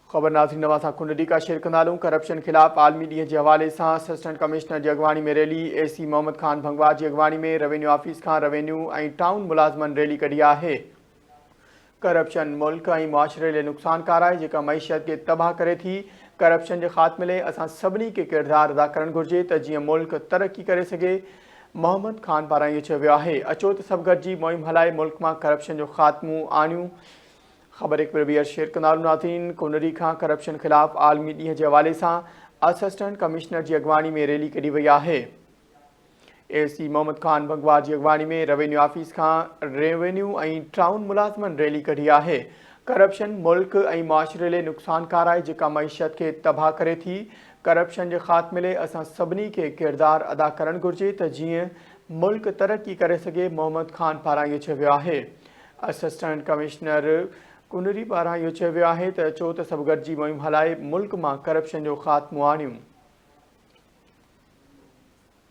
ख़बर नाज़रीन नवासा कुंडली का शेयर कंदालूं। करप्शन खिलाफ आलमी ॾींहं के हवाले से असिस्टेंट कमिश्नर की अगवानी में रैली। AC मोहम्मद खान भंगवा की अगवानी में रेवेन्यू ऑफिस का रेवेन्यू और टाउन मुलाजमन रैली कढ़ी है। करप्शन मुल्क और मुआशरे लिए नुकसानकार है, जो मईशत के तबाह करे थी। करप्शन के खात्मे लिए असां सभी के किरदार अदा करण घुर्जे त जी मुल्क तरक्की करे सके। मोहम्मद खान पारां इहो चयो वियो आहे। अचो त सभु गॾिजी मुहिम हलाए मुल्क में करप्शन जो खात्मो आणियूं। ख़बर एक बार शेयर कंदालूं नाज़रीन। कुनरी का करप्शन खिलाफ आलमी ॾींहं के हवाले से असिस्टेंट कमिश्नर की अगवानी में रैली कढ़ी वही है। AC मोहम्मद खान भंगवा की अगवानी में रेवेन्यू ऑफिस का रेवेन्यू और टाउन मुलाजमन रैली कढ़ी है। करप्शन मुल्क और मुआशरे लिए नुकसानकार है, जो मईशत के तबाह करे थी। करप्शन के खात्मे लिए असां सभी के किरदार अदा करण घुर्जे त जी मुल्क तरक्की करे सके। मोहम्मद खान पारां इहो चयो वियो है। असिस्टेंट कमिश्नर कुनरी पारां इहो चयो वियो आहे त अचो त सभु गॾिजी मुहिम हलाए मुल्क में करप्शन जो खात्मो आणियूं।